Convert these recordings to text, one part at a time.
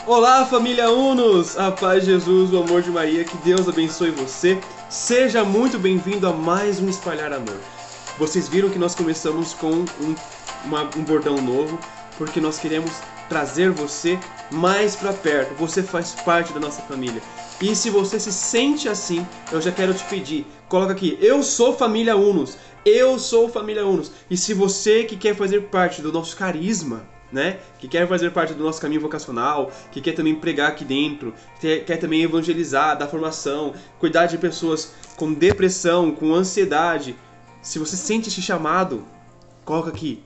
Olá, família Unos! A paz de Jesus, o amor de Maria, que Deus abençoe você. Seja muito bem-vindo a mais um Espalhar Amor. Vocês viram que nós começamos com um bordão novo, porque nós queremos trazer você mais para perto. Você faz parte da nossa família. E se você se sente assim, eu já quero te pedir, coloca aqui, eu sou família Unos. Eu sou família Unos. E se você que quer fazer parte do nosso carisma, né? Que quer fazer parte do nosso caminho vocacional, que quer também pregar aqui dentro, quer também evangelizar, dar formação, cuidar de pessoas com depressão, com ansiedade. Se você sente esse chamado, coloca aqui,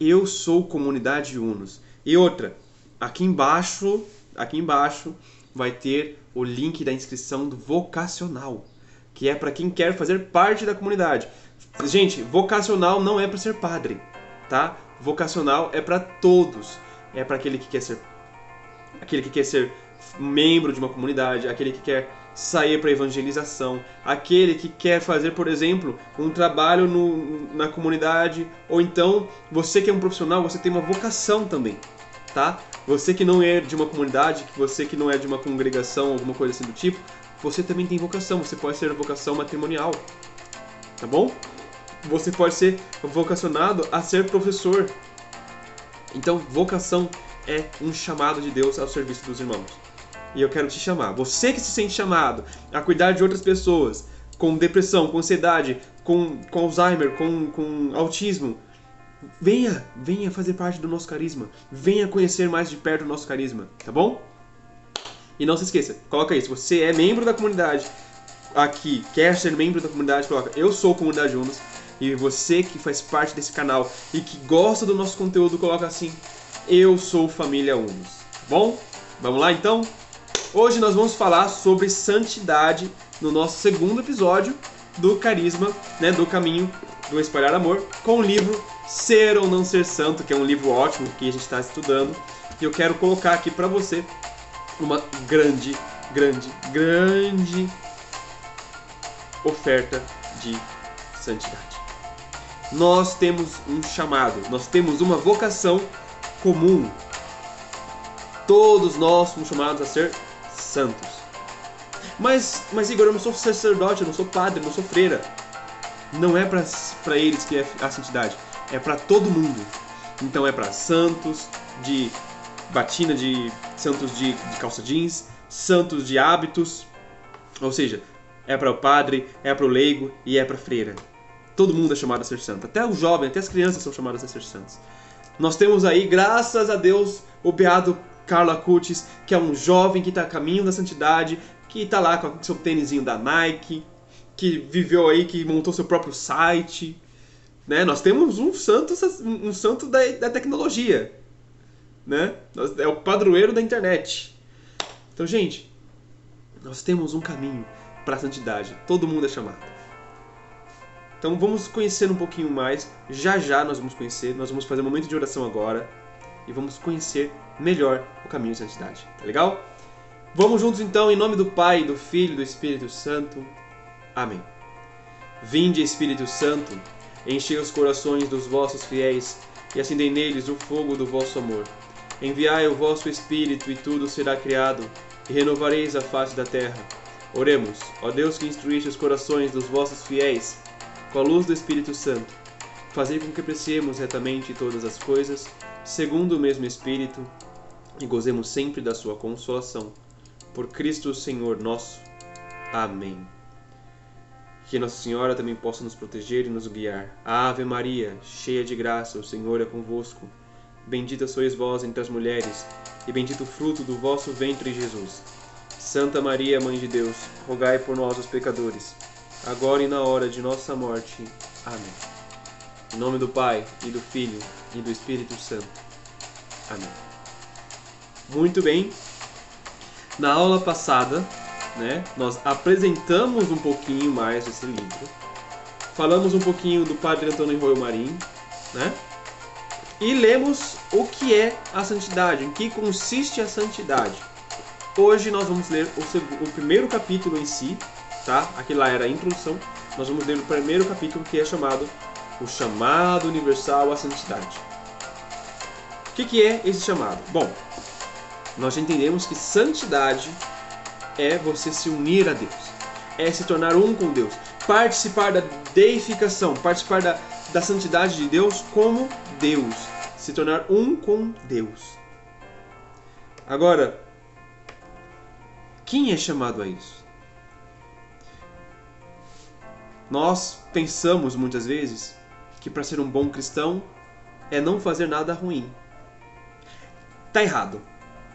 eu sou comunidade Unos. E outra, aqui embaixo vai ter o link da inscrição do vocacional, que é para quem quer fazer parte da comunidade. Gente, vocacional não é para ser padre, tá? Vocacional é para todos. É para aquele que quer ser membro de uma comunidade, aquele que quer sair para evangelização, aquele que quer fazer, por exemplo, um trabalho na comunidade, ou então você que é um profissional, você tem uma vocação também, tá? Você que não é de uma comunidade, você que não é de uma congregação, alguma coisa assim do tipo, você também tem vocação, você pode ser vocação matrimonial, tá bom? Você pode ser vocacionado a ser professor. Então, vocação é um chamado de Deus ao serviço dos irmãos. E eu quero te chamar. Você que se sente chamado a cuidar de outras pessoas com depressão, com ansiedade, com Alzheimer, com autismo, venha fazer parte do nosso carisma. Venha conhecer mais de perto o nosso carisma, tá bom? E não se esqueça, coloca aí, se você é membro da comunidade aqui, quer ser membro da comunidade, coloca eu sou comunidade Unos. E você que faz parte desse canal e que gosta do nosso conteúdo, coloca assim, eu sou família Unos. Bom, vamos lá então? Hoje nós vamos falar sobre santidade no nosso segundo episódio do Carisma, né, do Caminho do Espalhar Amor, com o livro Ser ou Não Ser Santo, que é um livro ótimo que a gente está estudando. E eu quero colocar aqui para você uma grande oferta de santidade. Nós temos um chamado, nós temos uma vocação comum. Todos nós somos chamados a ser santos. Mas Igor, eu não sou sacerdote, eu não sou padre, eu não sou freira. Não é para eles que é a santidade, é para todo mundo. Então é para santos de batina, santos de calça jeans, santos de hábitos. Ou seja, é para o padre, é para o leigo e é para a freira. Todo mundo é chamado a ser santo. Até o jovem, até as crianças são chamadas a ser santos. Nós temos aí, graças a Deus, o beato Carlo Acutis, que é um jovem que está a caminho da santidade, que está lá com o seu tênisinho da Nike, que viveu aí, que montou seu próprio site. Né? Nós temos um santo da tecnologia. Né? É o padroeiro da internet. Então, gente, nós temos um caminho para a santidade. Todo mundo é chamado. Então vamos conhecer um pouquinho mais, já nós vamos conhecer, nós vamos fazer um momento de oração agora e vamos conhecer melhor o caminho de santidade, tá legal? Vamos juntos então, em nome do Pai, do Filho e do Espírito Santo. Amém. Vinde, Espírito Santo, enchei os corações dos vossos fiéis e acendei neles o fogo do vosso amor. Enviai o vosso Espírito e tudo será criado e renovareis a face da terra. Oremos, ó Deus que instruíste os corações dos vossos fiéis, com a luz do Espírito Santo, fazei com que apreciemos retamente todas as coisas, segundo o mesmo Espírito, e gozemos sempre da sua consolação. Por Cristo Senhor nosso. Amém. Que Nossa Senhora também possa nos proteger e nos guiar. Ave Maria, cheia de graça, o Senhor é convosco. Bendita sois vós entre as mulheres, e bendito o fruto do vosso ventre, Jesus. Santa Maria, Mãe de Deus, rogai por nós, os pecadores, agora e na hora de nossa morte. Amém. Em nome do Pai, e do Filho, e do Espírito Santo. Amém. Muito bem. Na aula passada, né, nós apresentamos um pouquinho mais esse livro. Falamos um pouquinho do Padre Antônio Royo Marim, né? E lemos o que é a santidade, em que consiste a santidade. Hoje nós vamos ler o primeiro capítulo em si, tá? Aqui lá era a introdução. Nós vamos ler o primeiro capítulo, que é chamado O Chamado Universal à Santidade. O que é esse chamado? Bom, nós entendemos que santidade é você se unir a Deus, é se tornar um com Deus, participar da deificação, participar da santidade de Deus como Deus, se tornar um com Deus. Agora, quem é chamado a isso? Nós pensamos muitas vezes que para ser um bom cristão é não fazer nada ruim. Tá errado.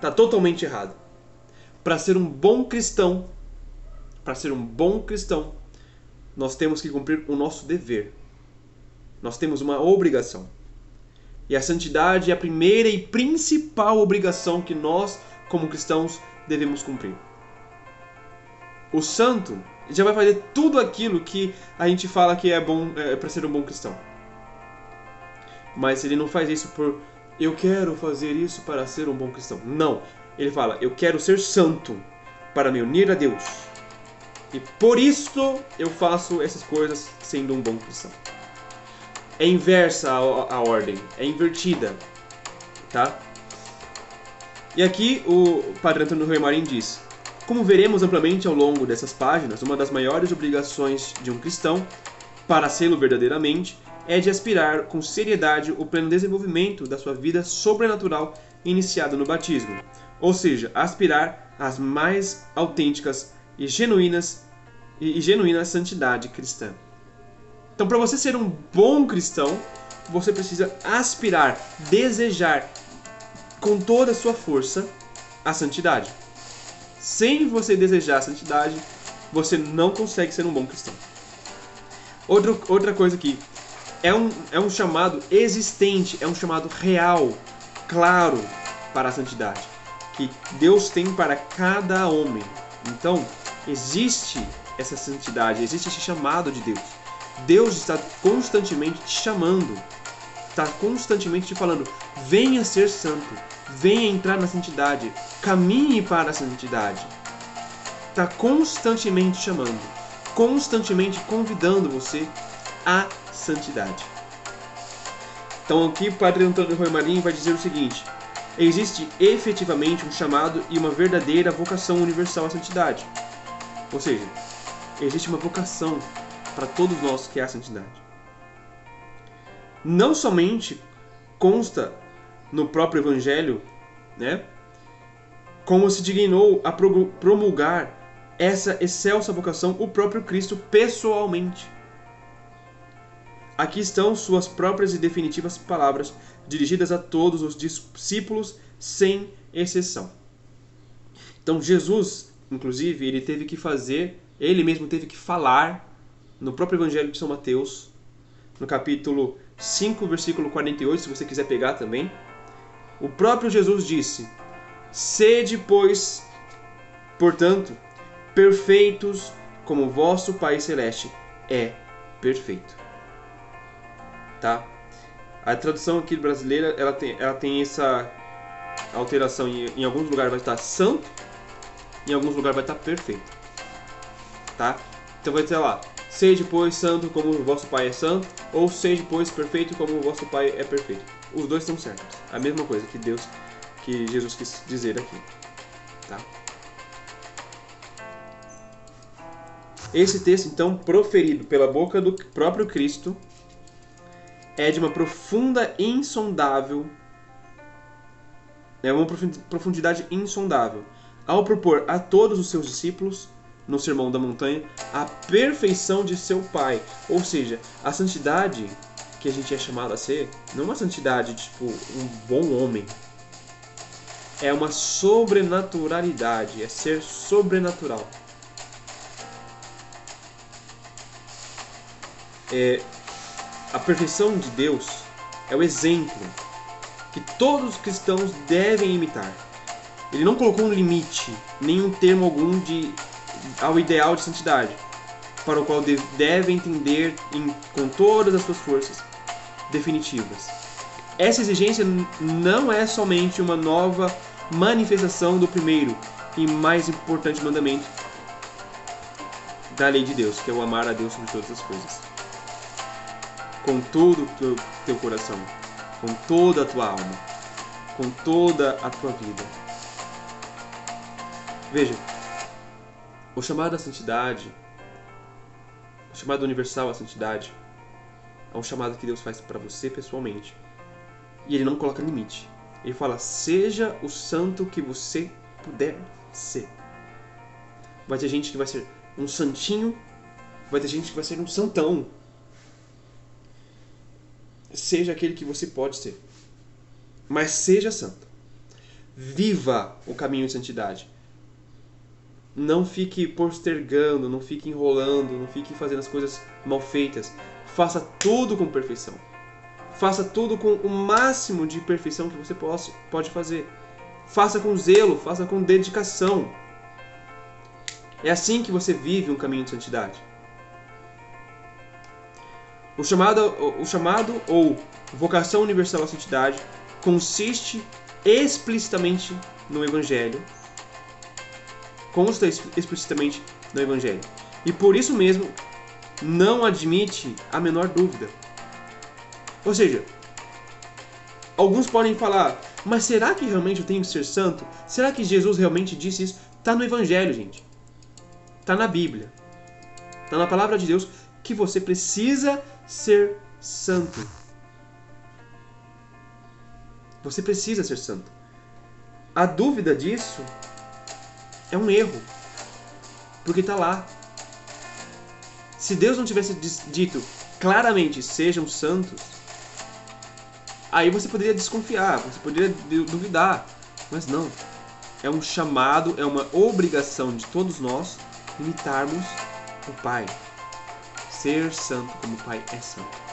Tá totalmente errado. Para ser um bom cristão, nós temos que cumprir o nosso dever. Nós temos uma obrigação. E a santidade é a primeira e principal obrigação que nós, como cristãos, devemos cumprir. O santo já vai fazer tudo aquilo que a gente fala que é bom para ser um bom cristão. Mas ele não faz isso por eu quero fazer isso para ser um bom cristão. Não. Ele fala, eu quero ser santo para me unir a Deus. E por isso eu faço essas coisas sendo um bom cristão. É inversa a ordem, é invertida, tá? E aqui o Padre Antônio Rui Marim diz: como veremos amplamente ao longo dessas páginas, uma das maiores obrigações de um cristão, para sê-lo verdadeiramente, é de aspirar com seriedade o pleno desenvolvimento da sua vida sobrenatural iniciada no batismo, ou seja, aspirar às mais autênticas e genuína santidade cristã. Então, para você ser um bom cristão, você precisa aspirar, desejar com toda a sua força a santidade. Sem você desejar a santidade, você não consegue ser um bom cristão. Outra coisa aqui, é um chamado existente, é um chamado real, claro para a santidade, que Deus tem para cada homem. Então, existe essa santidade, existe esse chamado de Deus. Deus está constantemente te chamando, está constantemente te falando, venha ser santo, venha entrar na santidade, caminhe para a santidade. Está constantemente chamando, constantemente convidando você à santidade. Então aqui o Padre Antônio Rui Marim vai dizer o seguinte: existe efetivamente um chamado e uma verdadeira vocação universal à santidade. Ou seja, existe uma vocação para todos nós que é a santidade. Não somente consta no próprio Evangelho, né, como se dignou a promulgar essa excelsa vocação o próprio Cristo pessoalmente. Aqui estão suas próprias e definitivas palavras dirigidas a todos os discípulos sem exceção. Então Jesus, inclusive, ele mesmo teve que falar no próprio Evangelho de São Mateus, no capítulo 5, versículo 48, se você quiser pegar também. O próprio Jesus disse: sede, pois, portanto, perfeitos como vosso Pai Celeste é perfeito. Tá? A tradução aqui brasileira, ela tem essa alteração. Em alguns lugares vai estar santo, em alguns lugares vai estar perfeito. Tá? Então vai ter lá: sede, pois, santo como o vosso Pai é santo, ou sede, pois, perfeito como o vosso Pai é perfeito. Os dois estão certos. A mesma coisa que Jesus quis dizer aqui. Tá? Esse texto, então, proferido pela boca do próprio Cristo, é de uma profunda insondável, uma profundidade insondável, ao propor a todos os seus discípulos, no Sermão da Montanha, a perfeição de seu Pai. Ou seja, a santidade que a gente é chamado a ser, não é uma santidade tipo um bom homem. É uma sobrenaturalidade, é ser sobrenatural. A perfeição de Deus é o exemplo que todos os cristãos devem imitar. Ele não colocou um limite, nenhum termo algum ao ideal de santidade, para o qual devem tender com todas as suas forças definitivas. Essa exigência não é somente uma nova manifestação do primeiro e mais importante mandamento da lei de Deus, que é o amar a Deus sobre todas as coisas, com todo o teu coração, com toda a tua alma, com toda a tua vida. Veja, o chamado à santidade, o chamado universal à santidade, é um chamado que Deus faz para você pessoalmente. E Ele não coloca limite. Ele fala, seja o santo que você puder ser. Vai ter gente que vai ser um santinho, vai ter gente que vai ser um santão. Seja aquele que você pode ser. Mas seja santo. Viva o caminho de santidade. Não fique postergando, não fique enrolando, não fique fazendo as coisas mal feitas. Faça tudo com perfeição. Faça tudo com o máximo de perfeição que você pode fazer. Faça com zelo, faça com dedicação. É assim que você vive um caminho de santidade. O chamado ou vocação universal à santidade consiste explicitamente no Evangelho. Consta explicitamente no Evangelho. E por isso mesmo, não admite a menor dúvida. Ou seja, alguns podem falar, mas será que realmente eu tenho que ser santo? Será que Jesus realmente disse isso? Está no Evangelho, gente. Está na Bíblia. Está na Palavra de Deus que você precisa ser santo. Você precisa ser santo. A dúvida disso é um erro. Porque está lá. Se Deus não tivesse dito claramente, sejam santos, aí você poderia desconfiar, você poderia duvidar. Mas não. É um chamado, é uma obrigação de todos nós imitarmos o Pai. Ser santo como o Pai é santo.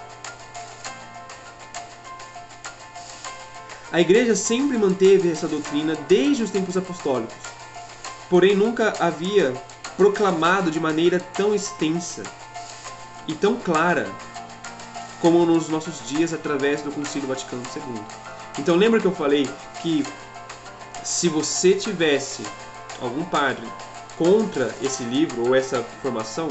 A Igreja sempre manteve essa doutrina desde os tempos apostólicos. Porém, nunca havia proclamado de maneira tão extensa e tão clara como nos nossos dias através do Concílio Vaticano II. Então lembra que eu falei que se você tivesse algum padre contra esse livro ou essa formação,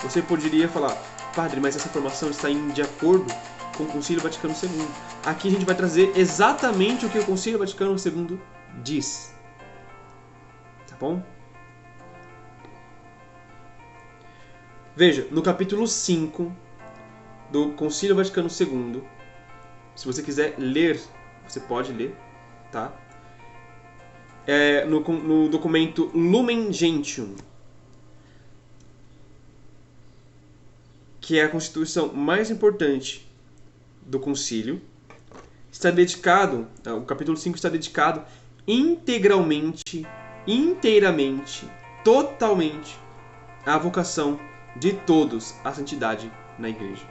você poderia falar, padre, mas essa formação está de acordo com o Concílio Vaticano II. Aqui a gente vai trazer exatamente o que o Concílio Vaticano II diz. Tá bom? Veja, no capítulo 5 do Concílio Vaticano II, se você quiser ler, você pode ler, tá? No documento Lumen Gentium, que é a constituição mais importante do concílio, está dedicado, o capítulo 5 está dedicado inteiramente, totalmente à vocação de todos à santidade na igreja.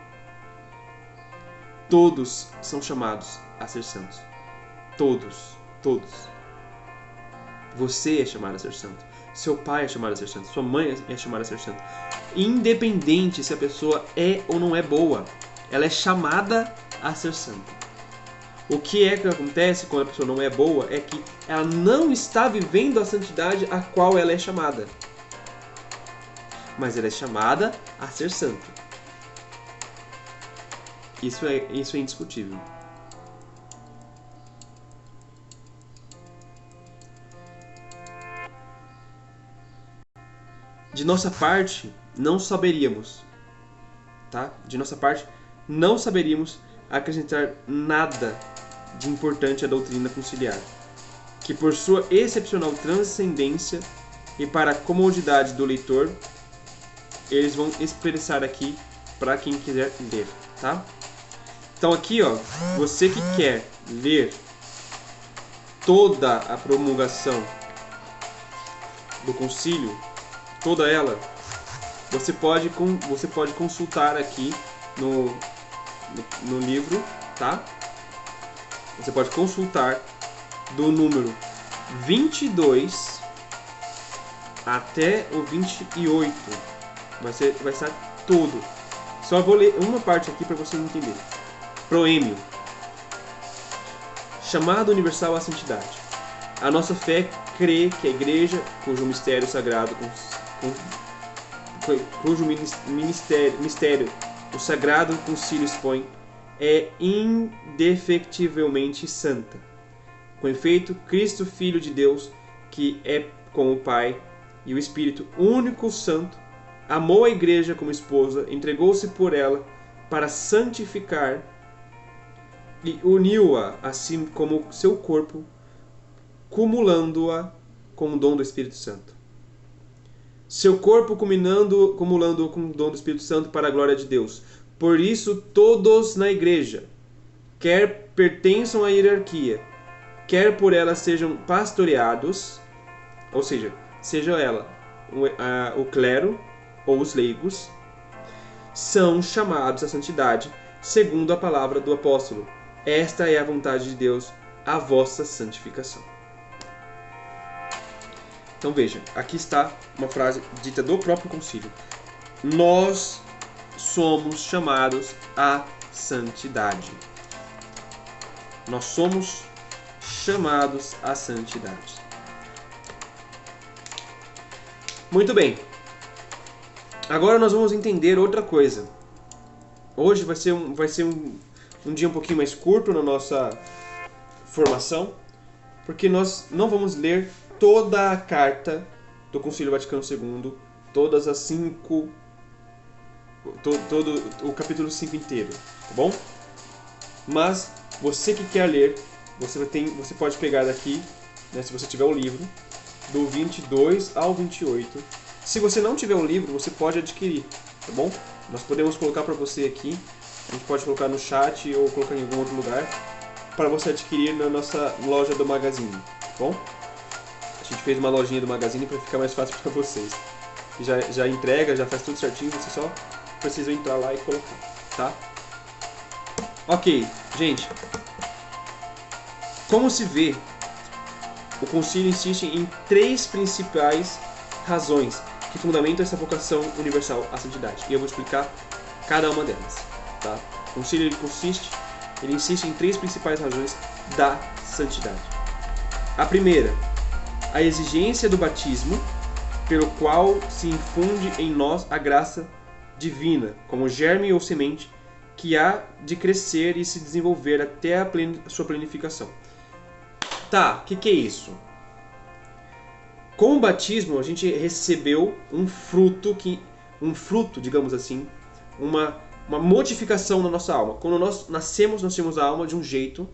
Todos são chamados a ser santos. Todos. Você é chamado a ser santo. Seu pai é chamado a ser santo. Sua mãe é chamada a ser santo. Independente se a pessoa é ou não é boa, ela é chamada a ser santa. O que acontece quando a pessoa não é boa é que ela não está vivendo a santidade a qual ela é chamada. Mas ela é chamada a ser santa. Isso é indiscutível. De nossa parte, não saberíamos, tá? De nossa parte, não saberíamos acrescentar nada de importante à doutrina conciliar, que por sua excepcional transcendência e para a comodidade do leitor, eles vão expressar aqui para quem quiser ler, tá? Então aqui, ó, você que quer ler toda a promulgação do concílio, toda ela, você pode consultar aqui no livro, tá? Você pode consultar do número 22 até o 28. Vai estar todo. Só vou ler uma parte aqui para vocês entenderem. Proêmio. Chamado universal à santidade. A nossa fé crê que a Igreja, cujo mistério sagrado, cujo mistério o Sagrado Concílio expõe, é indefectivelmente santa. Com efeito, Cristo, Filho de Deus, que é com o Pai e o Espírito único santo, amou a igreja como esposa, entregou-se por ela para santificar e uniu-a assim como seu corpo, cumulando-a com o dom do Espírito Santo. Seu corpo cumulando-o com o dom do Espírito Santo para a glória de Deus. Por isso, todos na igreja, quer pertençam à hierarquia, quer por ela sejam pastoreados, ou seja ela o clero ou os leigos, são chamados à santidade, segundo a palavra do apóstolo. Esta é a vontade de Deus, a vossa santificação. Então veja, aqui está uma frase dita do próprio concílio. Nós somos chamados à santidade. Nós somos chamados à santidade. Muito bem. Agora nós vamos entender outra coisa. Hoje vai ser um dia um pouquinho mais curto na nossa formação, porque nós não vamos ler toda a carta do Concílio Vaticano II, todas as 5, todo o capítulo 5 inteiro, tá bom? Mas você que quer ler, você pode pegar daqui, né, se você tiver o livro, do 22 ao 28. Se você não tiver o livro, você pode adquirir, tá bom? Nós podemos colocar para você aqui, a gente pode colocar no chat ou colocar em algum outro lugar, para você adquirir na nossa loja do Magazine, tá bom? A gente fez uma lojinha do Magazine para ficar mais fácil para vocês. Já entrega, já faz tudo certinho, você só precisa entrar lá e colocar, tá? Ok, gente. Como se vê, o concílio insiste em 3 principais razões que fundamentam essa vocação universal à santidade. E eu vou explicar cada uma delas, tá? O concílio ele insiste em 3 principais razões da santidade. A primeira, a exigência do batismo, pelo qual se infunde em nós a graça divina, como germe ou semente, que há de crescer e se desenvolver até a sua plenificação. Tá, o que é isso? Com o batismo, a gente recebeu um fruto, digamos assim, uma modificação na nossa alma. Quando nós nascemos, nós tínhamos a alma de um jeito.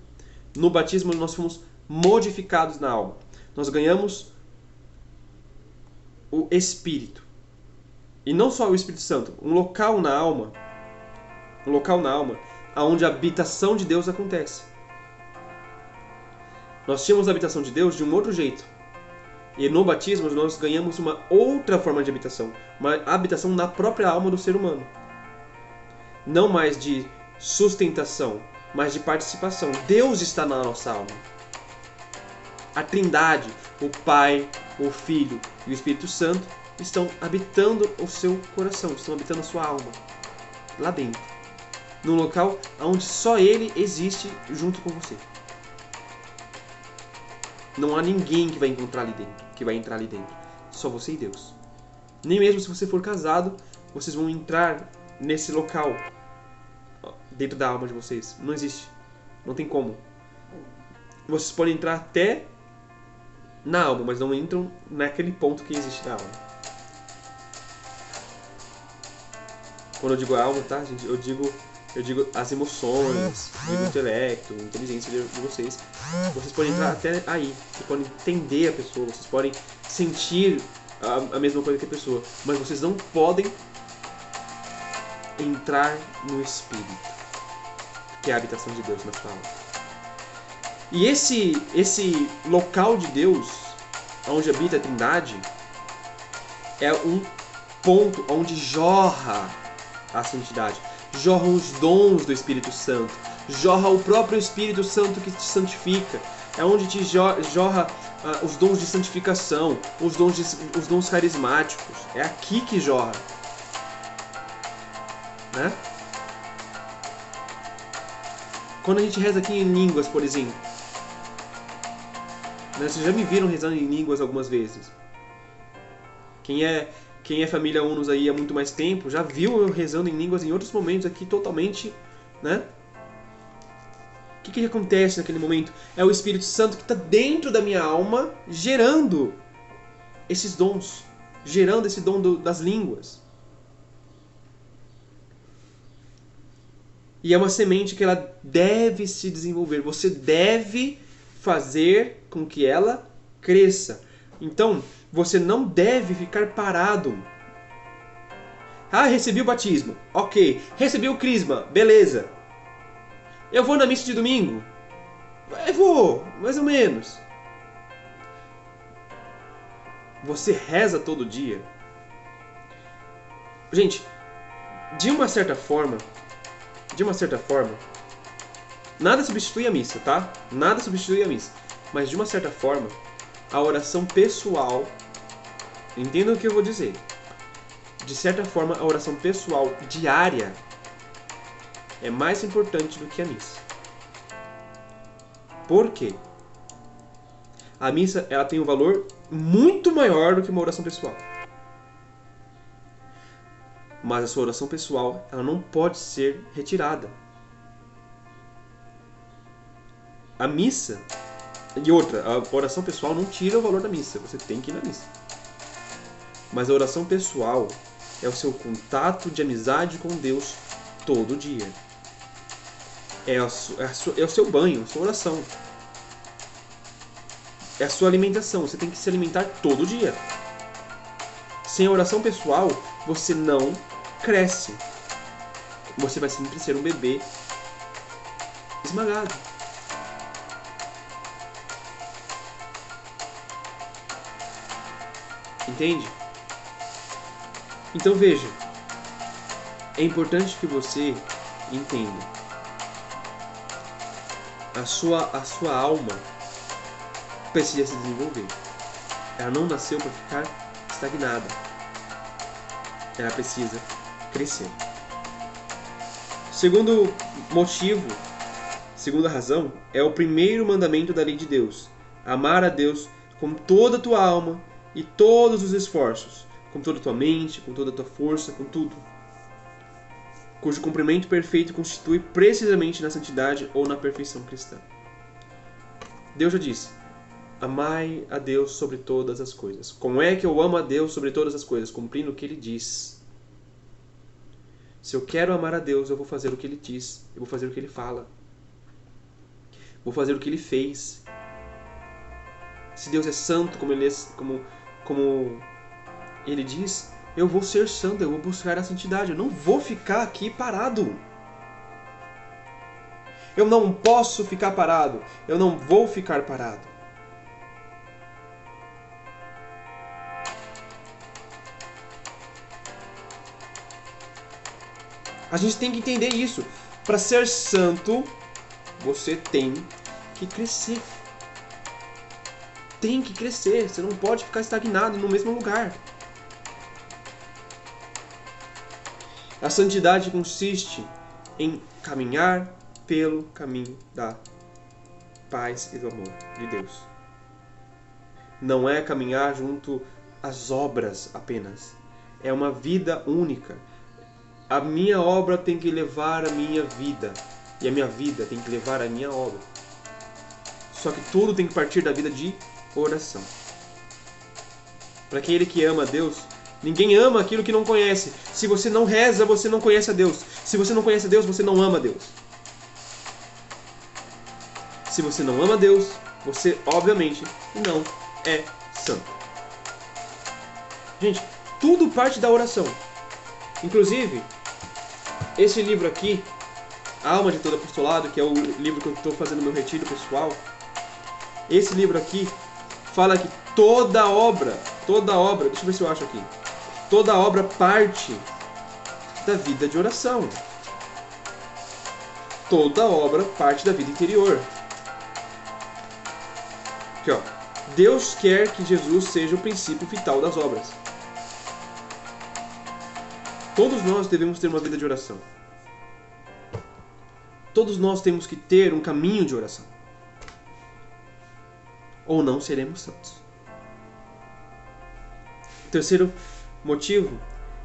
No batismo, nós fomos modificados na alma. Nós ganhamos o Espírito. E não só o Espírito Santo, um local na alma onde a habitação de Deus acontece. Nós tínhamos a habitação de Deus de um outro jeito. E no batismo nós ganhamos uma outra forma de habitação. Uma habitação na própria alma do ser humano. Não mais de sustentação, mas de participação. Deus está na nossa alma. A Trindade, o Pai, o Filho e o Espírito Santo estão habitando o seu coração, estão habitando a sua alma. Lá dentro. Num local onde só Ele existe junto com você. Não há ninguém que vai entrar ali dentro. Só você e Deus. Nem mesmo se você for casado, vocês vão entrar nesse local dentro da alma de vocês. Não existe. Não tem como. Vocês podem entrar até na alma, mas não entram naquele ponto que existe na alma. Quando eu digo alma, tá, gente? Eu digo as emoções, o intelecto, a inteligência de vocês. Vocês podem entrar até aí. Vocês podem entender a pessoa, vocês podem sentir a mesma coisa que a pessoa. Mas vocês não podem entrar no Espírito, que é a habitação de Deus na sua alma. E esse local de Deus, onde habita a Trindade, é um ponto onde jorra a santidade. Jorram os dons do Espírito Santo. Jorra o próprio Espírito Santo que te santifica. É onde te jorra os dons de santificação, os dons carismáticos. É aqui que jorra. Né? Quando a gente reza aqui em línguas, por exemplo. Né? Vocês já me viram rezando em línguas algumas vezes. Quem é família Unus aí há muito mais tempo, já viu eu rezando em línguas em outros momentos aqui totalmente, né? O que acontece naquele momento? É o Espírito Santo que está dentro da minha alma, gerando esses dons, gerando esse dom das línguas. E é uma semente que ela deve se desenvolver. Você deve fazer com que ela cresça. Então, você não deve ficar parado. Ah, recebi o batismo. Ok. Recebi o crisma. Beleza. Eu vou na missa de domingo? Eu vou, mais ou menos. Você reza todo dia? Gente, de uma certa forma, nada substitui a missa, tá? Nada substitui a missa. Mas de uma certa forma, a oração pessoal, entendam o que eu vou dizer. De certa forma, a oração pessoal diária é mais importante do que a missa. Por quê? A missa, ela tem um valor muito maior do que uma oração pessoal. Mas a sua oração pessoal, ela não pode ser retirada. A missa, e outra, a oração pessoal não tira o valor da missa, você tem que ir na missa. Mas a oração pessoal é o seu contato de amizade com Deus todo dia. É o seu banho, a sua oração. É a sua alimentação, você tem que se alimentar todo dia. Sem a oração pessoal, você não cresce. Você vai sempre ser um bebê esmagado. Entende? Então veja, é importante que você entenda. A sua alma precisa se desenvolver. Ela não nasceu para ficar estagnada. Ela precisa crescer. Segundo motivo, segunda razão, é o primeiro mandamento da lei de Deus. Amar a Deus com toda a tua alma e todos os esforços, com toda a tua mente, com toda a tua força, com tudo. Cujo cumprimento perfeito constitui precisamente na santidade ou na perfeição cristã. Deus já disse: amai a Deus sobre todas as coisas. Como é que eu amo a Deus sobre todas as coisas? Cumprindo o que Ele diz. Se eu quero amar a Deus, eu vou fazer o que Ele diz. Eu vou fazer o que Ele fala. Vou fazer o que Ele fez. Se Deus é santo, como Ele diz, eu vou ser santo, eu vou buscar a santidade. Eu não vou ficar aqui parado. Eu não posso ficar parado. Eu não vou ficar parado. A gente tem que entender isso. Para ser santo, você tem que crescer. Tem que crescer. Você não pode ficar estagnado no mesmo lugar. A santidade consiste em caminhar pelo caminho da paz e do amor de Deus. Não é caminhar junto às obras apenas. É uma vida única. A minha obra tem que levar a minha vida. E a minha vida tem que levar a minha obra. Só que tudo tem que partir da vida de oração. Para aquele que ama a Deus, ninguém ama aquilo que não conhece. Se você não reza, você não conhece a Deus. Se você não conhece a Deus, você não ama a Deus. Se você não ama a Deus, você obviamente não é santo. Gente, tudo parte da oração. Inclusive, esse livro aqui, A Alma de Todo Apostolado, que é o livro que eu estou fazendo no meu retiro pessoal, esse livro aqui fala que toda obra, deixa eu ver se eu acho aqui, toda obra parte da vida de oração. Toda obra parte da vida interior. Aqui, ó. Deus quer que Jesus seja o princípio vital das obras. Todos nós devemos ter uma vida de oração. Todos nós temos que ter um caminho de oração. Ou não seremos santos. O terceiro motivo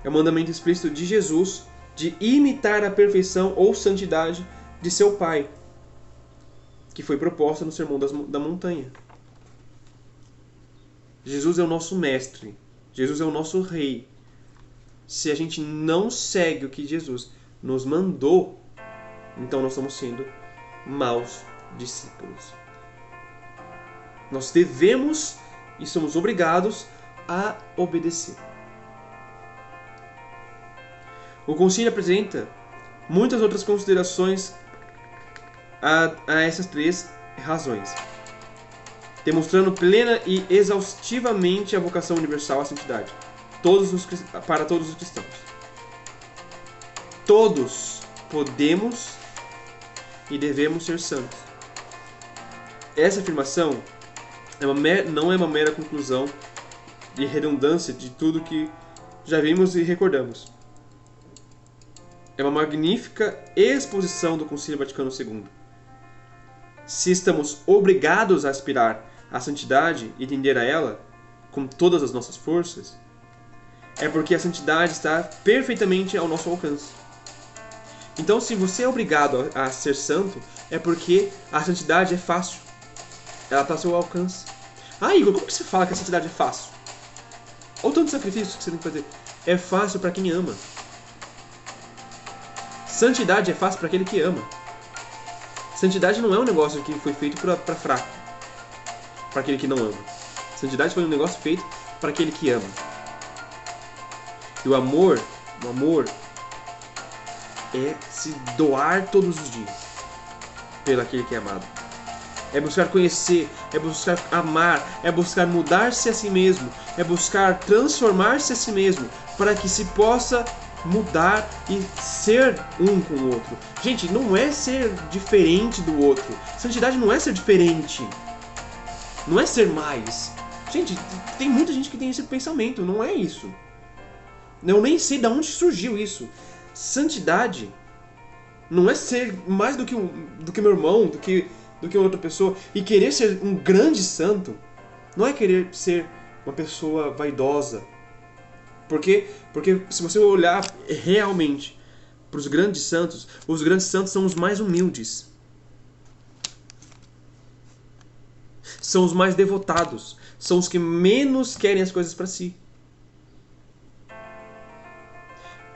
é o mandamento explícito de Jesus de imitar a perfeição ou santidade de seu Pai, que foi proposta no Sermão da Montanha. Jesus é o nosso mestre. Jesus é o nosso rei. Se a gente não segue o que Jesus nos mandou, então nós estamos sendo maus discípulos. Nós devemos e somos obrigados a obedecer. O concílio apresenta muitas outras considerações a essas três razões, demonstrando plena e exaustivamente a vocação universal à santidade para todos os cristãos. Todos podemos e devemos ser santos. Essa afirmação não é uma mera conclusão e redundância de tudo que já vimos e recordamos. É uma magnífica exposição do Concílio Vaticano II. Se estamos obrigados a aspirar à santidade e tender a ela com todas as nossas forças, é porque a santidade está perfeitamente ao nosso alcance. Então, se você é obrigado a ser santo, é porque a santidade é fácil. Ela está ao seu alcance. Ah, Igor, como que você fala que a santidade é fácil? Olha o tanto de sacrifício que você tem que fazer. É fácil para quem ama. Santidade é fácil para aquele que ama. Santidade não é um negócio que foi feito para fraco, para aquele que não ama. Santidade foi um negócio feito para aquele que ama. E o amor é se doar todos os dias pelo aquele que é amado. É buscar conhecer, é buscar amar, é buscar mudar-se a si mesmo, é buscar transformar-se a si mesmo, para que se possa mudar e ser um com o outro. Gente, não é ser diferente do outro. Santidade não é ser diferente. Não é ser mais. Gente, tem muita gente que tem esse pensamento. Não é isso. Eu nem sei de onde surgiu isso. Santidade não é ser mais do que meu irmão, do que outra pessoa. E querer ser um grande santo não é querer ser uma pessoa vaidosa. Porque se você olhar realmente para os grandes santos são os mais humildes. São os mais devotados. São os que menos querem as coisas para si.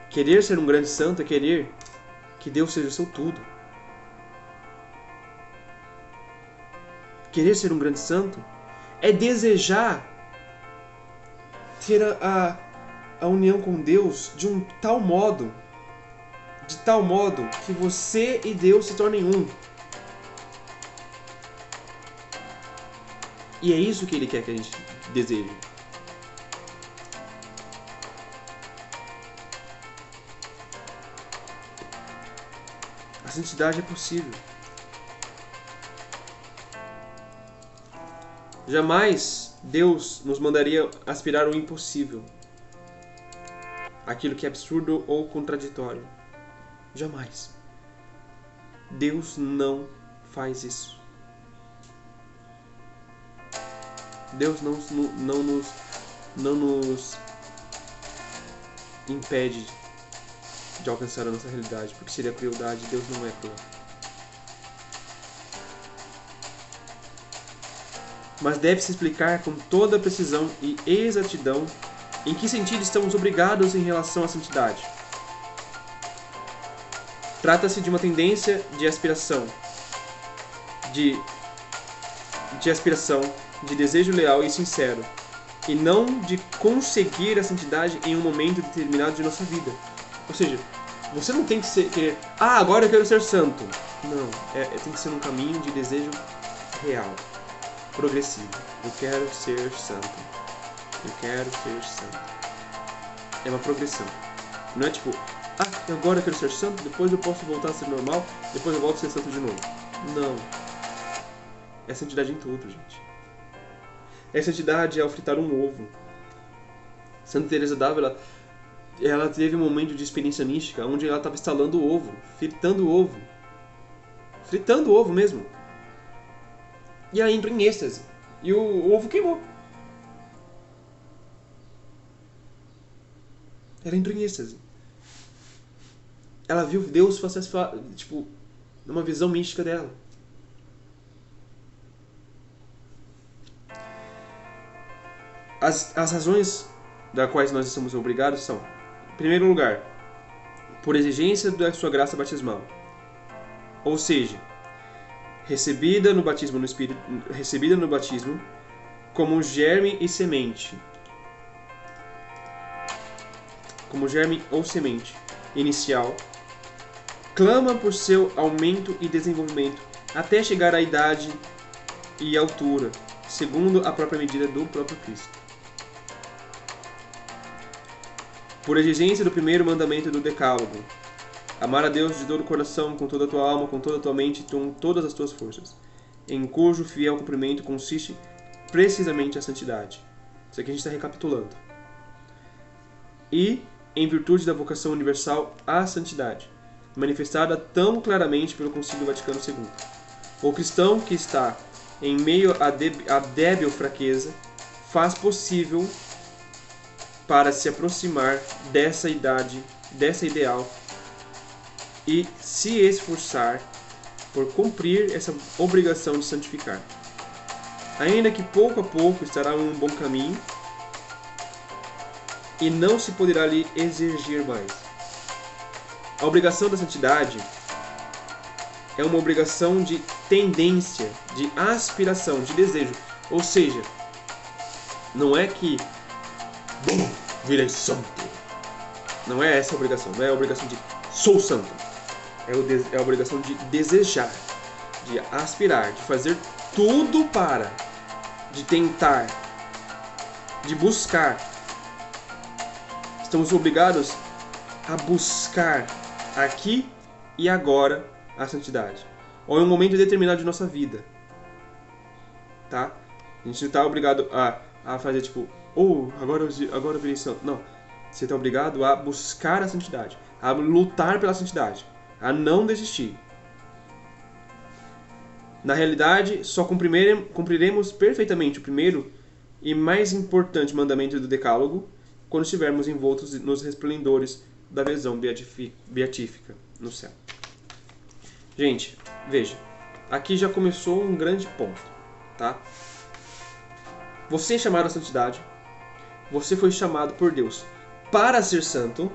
Querer ser um grande santo é querer que Deus seja o seu tudo. Querer ser um grande santo é desejar ter a união com Deus de tal modo que você e Deus se tornem um. E é isso que Ele quer que a gente deseje. A santidade é possível. Jamais Deus nos mandaria aspirar o impossível, aquilo que é absurdo ou contraditório. Jamais. Deus não faz isso. Deus não nos impede de alcançar a nossa realidade, porque seria crueldade. Deus não é cruel. Mas deve-se explicar com toda precisão e exatidão em que sentido estamos obrigados em relação à santidade. Trata-se de uma tendência de aspiração, de desejo leal e sincero, e não de conseguir a santidade em um momento determinado de nossa vida. Ou seja, você não tem que querer, agora eu quero ser santo. Não, tem que ser um caminho de desejo real, progressivo. Eu quero ser santo. Eu quero ser santo. É uma progressão. Não é tipo, agora eu quero ser santo, depois eu posso voltar a ser normal, depois eu volto a ser santo de novo. Não. É santidade em tudo, gente. É santidade ao fritar um ovo. Santa Teresa d'Ávila, ela teve um momento de experiência mística onde ela estava instalando o ovo, fritando o ovo. Fritando o ovo mesmo. E ela entrou em êxtase. E o ovo queimou. Ela entrou em êxtase. Ela viu Deus tipo, numa visão mística dela. as razões das quais nós estamos obrigados são, em primeiro lugar, por exigência da sua graça batismal. Ou seja, recebida no batismo no Espírito, recebida no batismo como germe e semente. Como germe ou semente inicial, clama por seu aumento e desenvolvimento até chegar à idade e altura, segundo a própria medida do próprio Cristo. Por exigência do primeiro mandamento do Decálogo, amar a Deus de todo o coração, com toda a tua alma, com toda a tua mente e com todas as tuas forças, em cujo fiel cumprimento consiste precisamente a santidade. Isso aqui a gente está recapitulando. E em virtude da vocação universal à santidade, manifestada tão claramente pelo Concílio Vaticano II. O cristão que está em meio à débil fraqueza faz possível para se aproximar dessa idade, dessa ideal, e se esforçar por cumprir essa obrigação de santificar. Ainda que pouco a pouco estará em um bom caminho, e não se poderá lhe exigir mais. A obrigação da santidade é uma obrigação de tendência, de aspiração, de desejo. Ou seja, não é que virei santo. Não é essa a obrigação. Não é a obrigação de sou santo. É a obrigação de desejar, de aspirar, de fazer tudo para, de tentar, de buscar. Estamos obrigados a buscar aqui e agora a santidade, ou em um momento determinado de nossa vida, tá? A gente não está obrigado a fazer tipo, agora eu virei santo. Não, você está obrigado a buscar a santidade, a lutar pela santidade, a não desistir. Na realidade, só cumpriremos perfeitamente o primeiro e mais importante mandamento do Decálogo quando estivermos envoltos nos resplendores da visão beatífica no céu. Gente, veja, aqui já começou um grande ponto, tá? Você é chamado à santidade, você foi chamado por Deus para ser santo,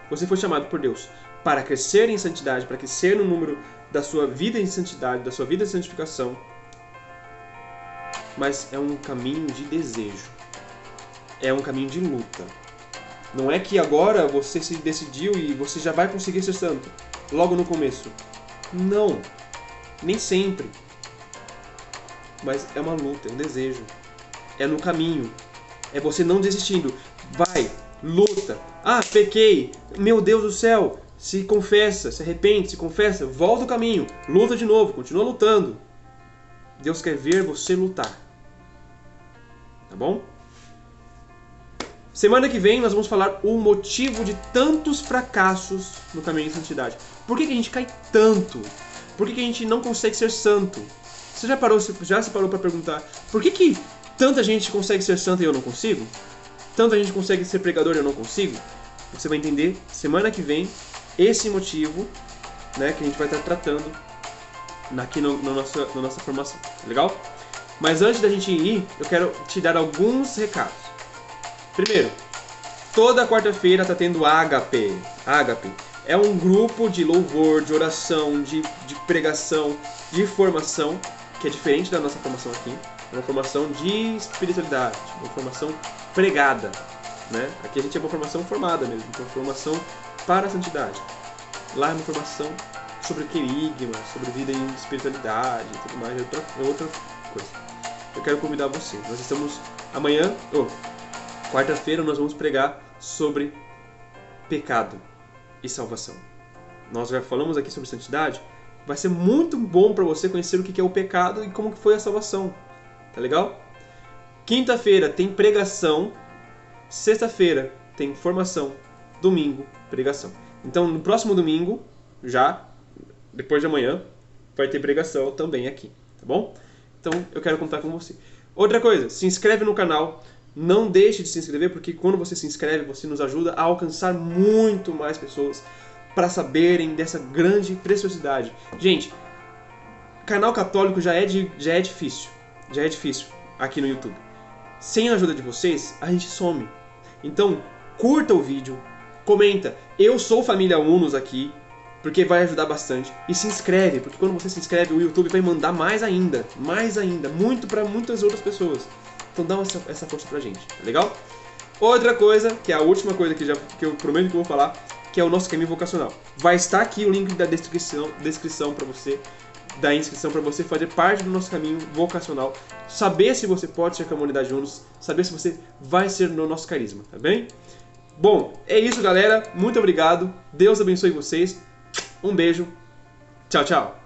você foi chamado por Deus para crescer em santidade, para crescer no número da sua vida em santidade, da sua vida em santificação, mas é um caminho de desejo. É um caminho de luta. Não é que agora você se decidiu e você já vai conseguir ser santo logo no começo. Não. Nem sempre. Mas é uma luta, é um desejo. É no caminho. É você não desistindo. Vai, luta. Pequei. Meu Deus do céu. Se confessa, se arrepende, se confessa. Volta o caminho. Luta de novo. Continua lutando. Deus quer ver você lutar. Tá bom? Semana que vem nós vamos falar o motivo de tantos fracassos no caminho de santidade. Por que a gente cai tanto? Por que a gente não consegue ser santo? Você já se parou para perguntar por que tanta gente consegue ser santo e eu não consigo? Tanta gente consegue ser pregador e eu não consigo? Você vai entender semana que vem esse motivo, né, que a gente vai estar tratando aqui na nossa formação. Legal? Mas antes da gente ir, eu quero te dar alguns recados. Primeiro, toda quarta-feira está tendo Ágape. Ágape é um grupo de louvor, de oração, de pregação, de formação, que é diferente da nossa formação aqui. É uma formação de espiritualidade, uma formação pregada, né? Aqui a gente é uma formação formada mesmo, uma formação para a santidade. Lá é uma formação sobre querigma, sobre vida em espiritualidade e tudo mais, é outra coisa. Eu quero convidar você. Nós estamos amanhã, quarta-feira, nós vamos pregar sobre pecado e salvação. Nós já falamos aqui sobre santidade. Vai ser muito bom para você conhecer o que é o pecado e como que foi a salvação. Tá legal? Quinta-feira tem pregação. Sexta-feira tem formação. Domingo, pregação. Então, no próximo domingo, já, depois de amanhã, vai ter pregação também aqui. Tá bom? Então, eu quero contar com você. Outra coisa, se inscreve no canal. Não deixe de se inscrever, porque quando você se inscreve, você nos ajuda a alcançar muito mais pessoas para saberem dessa grande preciosidade. Gente, canal católico já é difícil aqui no YouTube. sem a ajuda de vocês, a gente some. Então, curta o vídeo, comenta, eu sou Família Unos aqui, porque vai ajudar bastante. E se inscreve, porque quando você se inscreve, o YouTube vai mandar mais ainda, muito para muitas outras pessoas. Então dá essa força pra gente, tá legal? Outra coisa, que é a última coisa que eu prometo que eu vou falar, que é o nosso caminho vocacional. Vai estar aqui o link da descrição para você, da inscrição para você fazer parte do nosso caminho vocacional, saber se você pode ser Comunidade Unos, saber se você vai ser no nosso carisma, tá bem? Bom, é isso, galera. Muito obrigado. Deus abençoe vocês. Um beijo. Tchau, tchau.